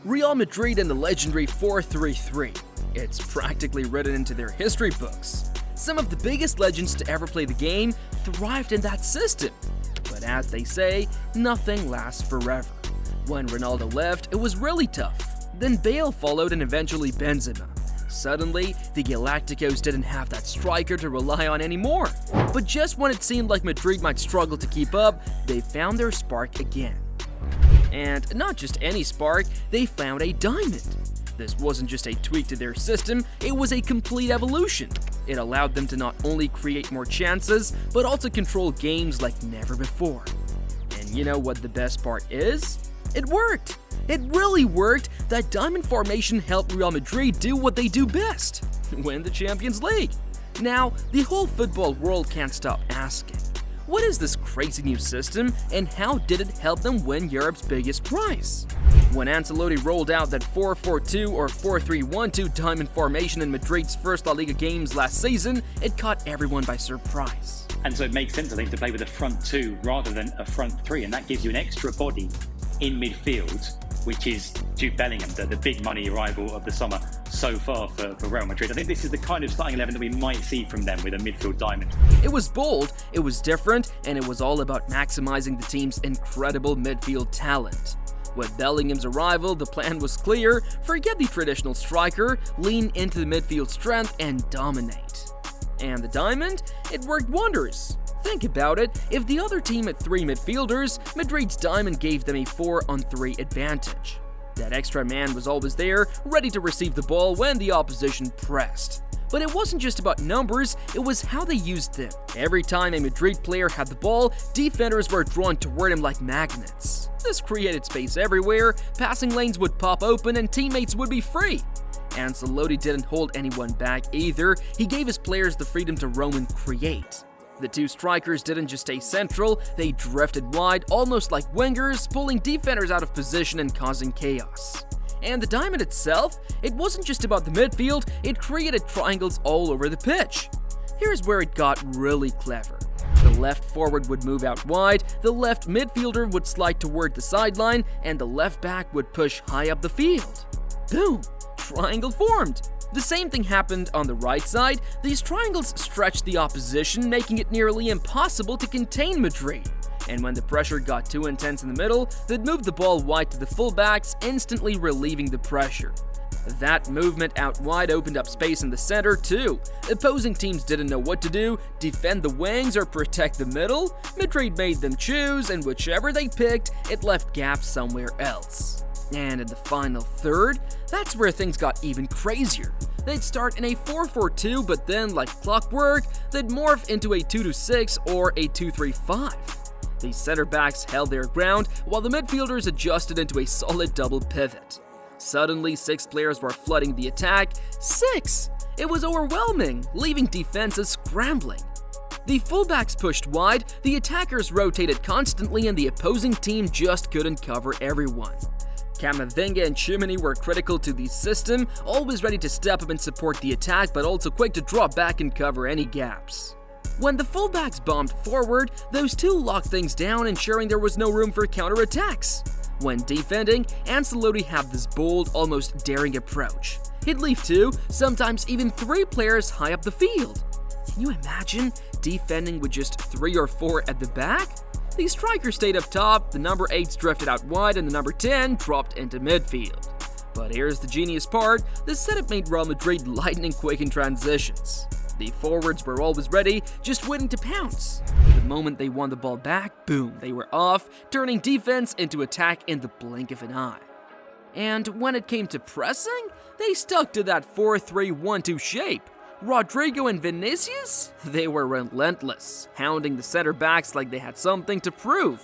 Real Madrid and the legendary 4-3-3. It's practically written into their history books. Some of the biggest legends to ever play the game thrived in that system. But as they say, nothing lasts forever. When Ronaldo left, it was really tough. Then Bale followed and eventually Benzema. Suddenly, the Galacticos didn't have that striker to rely on anymore. But just when it seemed like Madrid might struggle to keep up, they found their spark again. And not just any spark, they found a diamond. This wasn't just a tweak to their system, it was a complete evolution. It allowed them to not only create more chances, but also control games like never before. And you know what the best part is? It worked! It really worked! That diamond formation helped Real Madrid do what they do best: win the Champions League. Now, the whole football world can't stop asking, what is this crazy new system, and how did it help them win Europe's biggest prize? When Ancelotti rolled out that 4-4-2 or 4-3-1-2 diamond formation in Madrid's first La Liga games last season, it caught everyone by surprise. And so it makes sense, I think, to play with a front two rather than a front three, and that gives you an extra body in midfield, which is Jude Bellingham, the big money arrival of the summer so far for Real Madrid. I think this is the kind of starting 11 that we might see from them with a midfield diamond. It was bold, it was different, and it was all about maximizing the team's incredible midfield talent. With Bellingham's arrival, the plan was clear: forget the traditional striker, lean into the midfield strength, and dominate. And the diamond? It worked wonders. Think about it, if the other team had 3 midfielders, Madrid's diamond gave them a 4-on-3 advantage. That extra man was always there, ready to receive the ball when the opposition pressed. But it wasn't just about numbers, it was how they used them. Every time a Madrid player had the ball, defenders were drawn toward him like magnets. This created space everywhere, passing lanes would pop open and teammates would be free. Ancelotti didn't hold anyone back either, he gave his players the freedom to roam and create. The two strikers didn't just stay central, they drifted wide, almost like wingers, pulling defenders out of position and causing chaos. And the diamond itself, it wasn't just about the midfield, it created triangles all over the pitch. Here's where it got really clever. The left forward would move out wide, the left midfielder would slide toward the sideline, and the left back would push high up the field. Boom! Triangle formed! The same thing happened on the right side. These triangles stretched the opposition, making it nearly impossible to contain Madrid. And when the pressure got too intense in the middle, they'd move the ball wide to the fullbacks, instantly relieving the pressure. That movement out wide opened up space in the center too. Opposing teams didn't know what to do, defend the wings or protect the middle. Madrid made them choose, and whichever they picked, it left gaps somewhere else. And in the final third, that's where things got even crazier. They'd start in a 4-4-2, but then, like clockwork, they'd morph into a 2-6 or a 2-3-5. The center backs held their ground, while the midfielders adjusted into a solid double pivot. Suddenly, 6 players were flooding the attack. 6! It was overwhelming, leaving defenses scrambling. The fullbacks pushed wide, the attackers rotated constantly, and the opposing team just couldn't cover everyone. Camavinga and Chimney were critical to the system, always ready to step up and support the attack, but also quick to drop back and cover any gaps. When the fullbacks bombed forward, those two locked things down, ensuring there was no room for counterattacks. When defending, Ancelotti had this bold, almost daring approach. He'd leave 2, sometimes even 3 players high up the field. Can you imagine defending with just 3 or 4 at the back? The strikers stayed up top, the number 8s drifted out wide, and the number 10 dropped into midfield. But here's the genius part: the setup made Real Madrid lightning quick in transitions. The forwards were always ready, just waiting to pounce. The moment they won the ball back, boom, they were off, turning defense into attack in the blink of an eye. And when it came to pressing, they stuck to that 4-3-1-2 shape. Rodrigo and Vinicius? They were relentless, hounding the center backs like they had something to prove.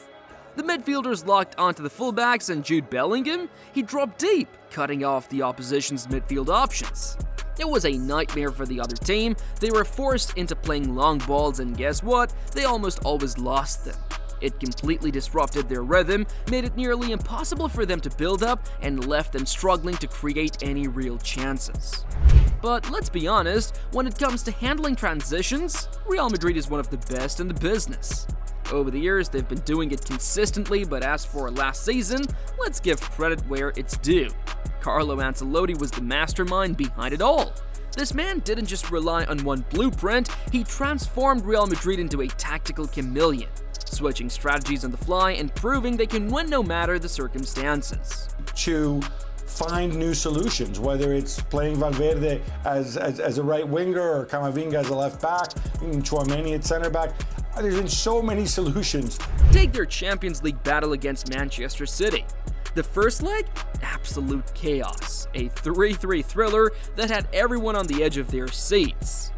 The midfielders locked onto the fullbacks, and Jude Bellingham, he dropped deep, cutting off the opposition's midfield options. It was a nightmare for the other team. They were forced into playing long balls, and guess what? They almost always lost them. It completely disrupted their rhythm, made it nearly impossible for them to build up, and left them struggling to create any real chances. But let's be honest, when it comes to handling transitions, Real Madrid is one of the best in the business. Over the years, they've been doing it consistently, but as for last season, let's give credit where it's due. Carlo Ancelotti was the mastermind behind it all. This man didn't just rely on one blueprint, he transformed Real Madrid into a tactical chameleon, switching strategies on the fly and proving they can win no matter the circumstances. To find new solutions, whether it's playing Valverde as a right winger or Camavinga as a left back, Tchouaméni at center back. There's been so many solutions. Take their Champions League battle against Manchester City. The first leg? Absolute chaos. A 3-3 thriller that had everyone on the edge of their seats.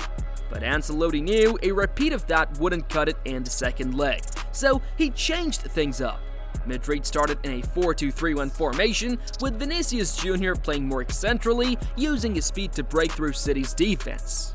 But Ancelotti knew a repeat of that wouldn't cut it in the second leg, so he changed things up. Madrid started in a 4-2-3-1 formation, with Vinicius Jr. playing more centrally, using his speed to break through City's defense.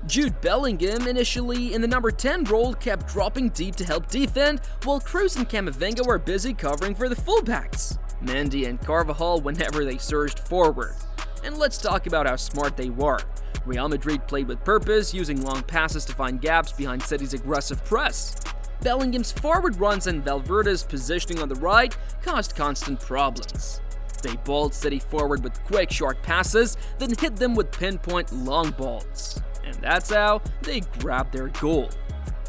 Jude Bellingham, initially in the number 10 role, kept dropping deep to help defend, while Kroos and Camavinga were busy covering for the fullbacks, Mendy and Carvajal, whenever they surged forward. And let's talk about how smart they were. Real Madrid played with purpose, using long passes to find gaps behind City's aggressive press. Bellingham's forward runs and Valverde's positioning on the right caused constant problems. They balled City forward with quick, short passes, then hit them with pinpoint long balls. And that's how they grabbed their goal.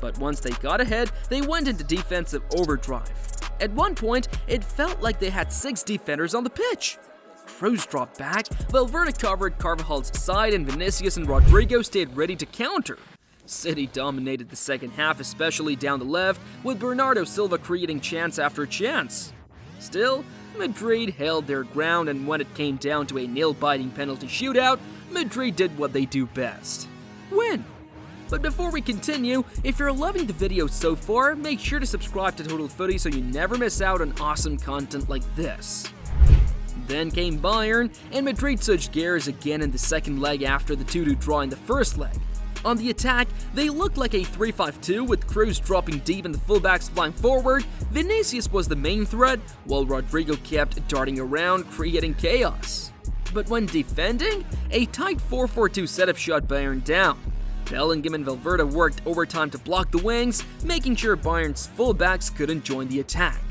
But once they got ahead, they went into defensive overdrive. At one point, it felt like they had 6 defenders on the pitch. Kroos dropped back, Valverde covered Carvajal's side, and Vinicius and Rodrigo stayed ready to counter. City dominated the second half, especially down the left, with Bernardo Silva creating chance after chance. Still, Madrid held their ground, and when it came down to a nail-biting penalty shootout, Madrid did what they do best: win. But before we continue, if you're loving the video so far, make sure to subscribe to Total Footy so you never miss out on awesome content like this. Then came Bayern, and Madrid switched gears again in the second leg after the 2-2 draw in the first leg. On the attack, they looked like a 3-5-2 with Kroos dropping deep and the fullbacks flying forward. Vinicius was the main threat, while Rodrigo kept darting around, creating chaos. But when defending, a tight 4-4-2 setup shut Bayern down. Bellingham and Valverde worked overtime to block the wings, making sure Bayern's fullbacks couldn't join the attack.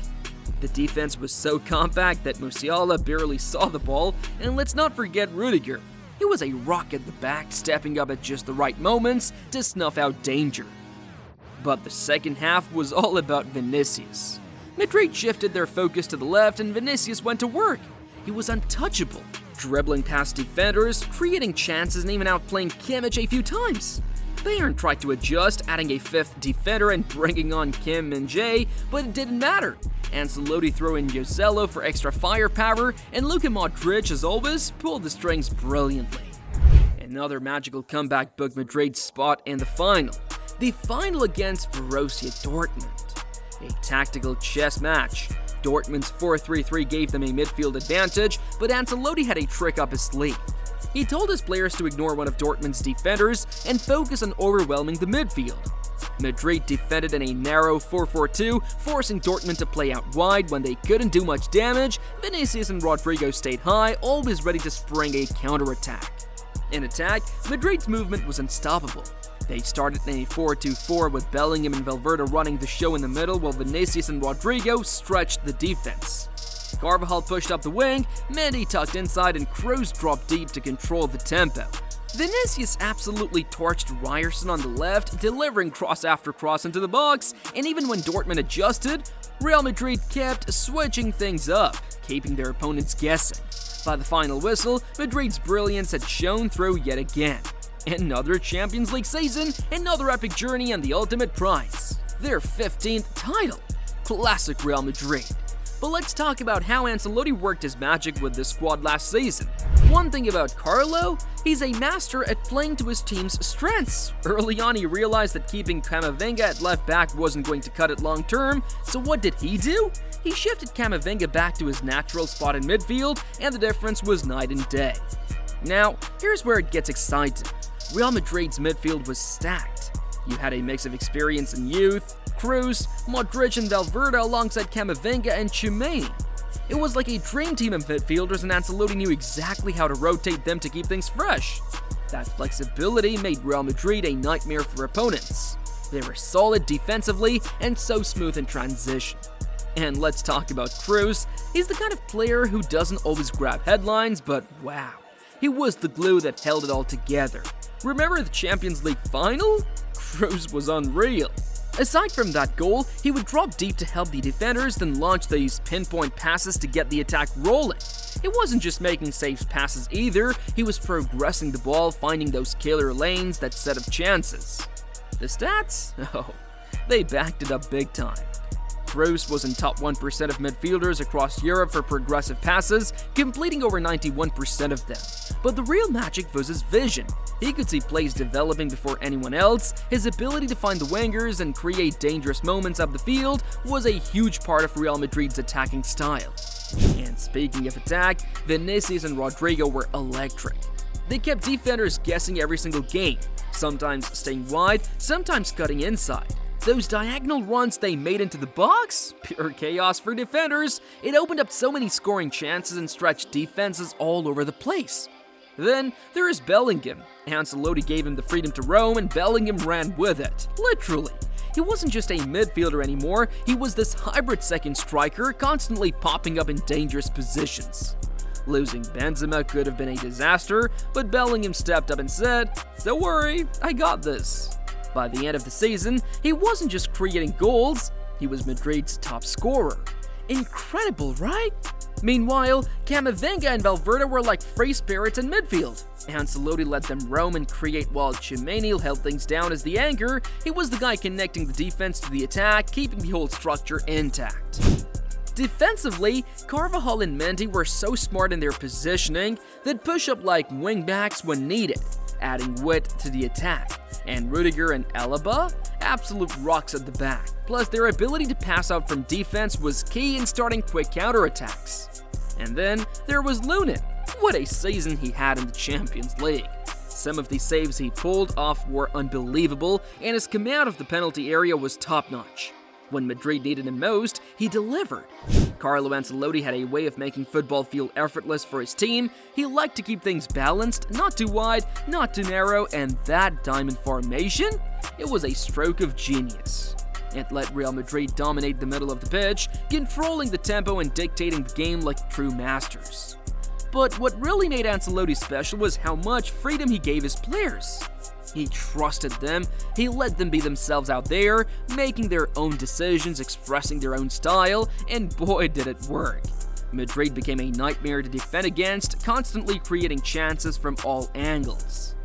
The defense was so compact that Musiala barely saw the ball, and let's not forget Rudiger. He was a rock at the back, stepping up at just the right moments to snuff out danger. But the second half was all about Vinicius. Madrid shifted their focus to the left, and Vinicius went to work. He was untouchable, dribbling past defenders, creating chances, and even outplaying Kimmich a few times. Bayern tried to adjust, adding a 5th defender and bringing on Kim Min-jae, but it didn't matter. Ancelotti threw in Joselu for extra firepower, and Luka Modric, as always, pulled the strings brilliantly. Another magical comeback booked Madrid's spot in the final. The final against Borussia Dortmund. A tactical chess match. Dortmund's 4-3-3 gave them a midfield advantage, but Ancelotti had a trick up his sleeve. He told his players to ignore one of Dortmund's defenders and focus on overwhelming the midfield. Madrid defended in a narrow 4-4-2, forcing Dortmund to play out wide. When they couldn't do much damage, Vinicius and Rodrigo stayed high, always ready to spring a counterattack. In attack, Madrid's movement was unstoppable. They started in a 4-2-4 with Bellingham and Valverde running the show in the middle, while Vinicius and Rodrigo stretched the defense. Carvajal pushed up the wing, Mendy tucked inside, and Kroos dropped deep to control the tempo. Vinicius absolutely torched Ryerson on the left, delivering cross after cross into the box, and even when Dortmund adjusted, Real Madrid kept switching things up, keeping their opponents guessing. By the final whistle, Madrid's brilliance had shown through yet again. Another Champions League season, another epic journey, and the ultimate prize: their 15th title. Classic Real Madrid. But let's talk about how Ancelotti worked his magic with this squad last season. One thing about Carlo, he's a master at playing to his team's strengths. Early on, he realized that keeping Camavinga at left back wasn't going to cut it long term, so what did he do? He shifted Camavinga back to his natural spot in midfield, and the difference was night and day. Now, here's where it gets exciting. Real Madrid's midfield was stacked. You had a mix of experience and youth: Kroos, Modric, and Valverde alongside Camavinga and Tchouaméni. It was like a dream team of midfielders, and Ancelotti knew exactly how to rotate them to keep things fresh. That flexibility made Real Madrid a nightmare for opponents. They were solid defensively and so smooth in transition. And let's talk about Kroos. He's the kind of player who doesn't always grab headlines, but wow, he was the glue that held it all together. Remember the Champions League final? Kroos was unreal. Aside from that goal, he would drop deep to help the defenders, then launch these pinpoint passes to get the attack rolling. He wasn't just making safe passes either, he was progressing the ball, finding those killer lanes that set up chances. The stats? Oh, they backed it up big time. Kroos was in top 1% of midfielders across Europe for progressive passes, completing over 91% of them. But the real magic was his vision. He could see plays developing before anyone else. His ability to find the wingers and create dangerous moments up the field was a huge part of Real Madrid's attacking style. And speaking of attack, Vinicius and Rodrigo were electric. They kept defenders guessing every single game, sometimes staying wide, sometimes cutting inside. Those diagonal runs they made into the box? Pure chaos for defenders. It opened up so many scoring chances and stretched defenses all over the place. Then there is Bellingham. Ancelotti gave him the freedom to roam and Bellingham ran with it. Literally. He wasn't just a midfielder anymore, he was this hybrid second striker constantly popping up in dangerous positions. Losing Benzema could have been a disaster, but Bellingham stepped up and said, "Don't worry, I got this." By the end of the season, he wasn't just creating goals, he was Madrid's top scorer. Incredible, right? Meanwhile, Camavinga and Valverde were like free spirits in midfield. Ancelotti let them roam and create while Tchouaméni held things down as the anchor. He was the guy connecting the defense to the attack, keeping the whole structure intact. Defensively, Carvajal and Mendy were so smart in their positioning, they'd push up like wingbacks when needed, adding width to the attack. And Rudiger and Alaba, absolute rocks at the back. Plus, their ability to pass out from defense was key in starting quick counterattacks. And then there was Lunin. What a season he had in the Champions League. Some of the saves he pulled off were unbelievable, and his command of the penalty area was top-notch. When Madrid needed him most, he delivered. Carlo Ancelotti had a way of making football feel effortless for his team. He liked to keep things balanced, not too wide, not too narrow, and that diamond formation? It was a stroke of genius. It let Real Madrid dominate the middle of the pitch, controlling the tempo and dictating the game like true masters. But what really made Ancelotti special was how much freedom he gave his players. He trusted them, he let them be themselves out there, making their own decisions, expressing their own style, and boy did it work. Madrid became a nightmare to defend against, constantly creating chances from all angles.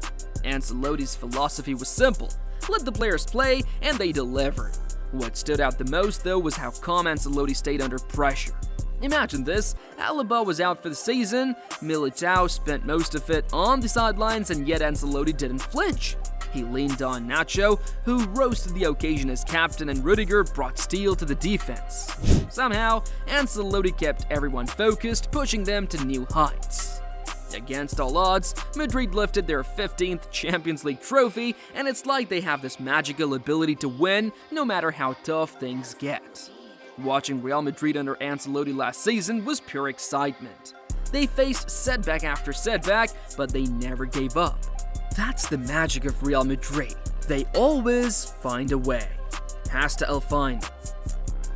Ancelotti's philosophy was simple: let the players play, and they delivered. What stood out the most, though, was how calm Ancelotti stayed under pressure. Imagine this, Alaba was out for the season, Militao spent most of it on the sidelines, and yet Ancelotti didn't flinch. He leaned on Nacho, who rose to the occasion as captain, and Rudiger brought steel to the defense. Somehow, Ancelotti kept everyone focused, pushing them to new heights. Against all odds, Madrid lifted their 15th Champions League trophy, and it's like they have this magical ability to win no matter how tough things get. Watching Real Madrid under Ancelotti last season was pure excitement. They faced setback after setback, but they never gave up. That's the magic of Real Madrid. They always find a way. Hasta el final.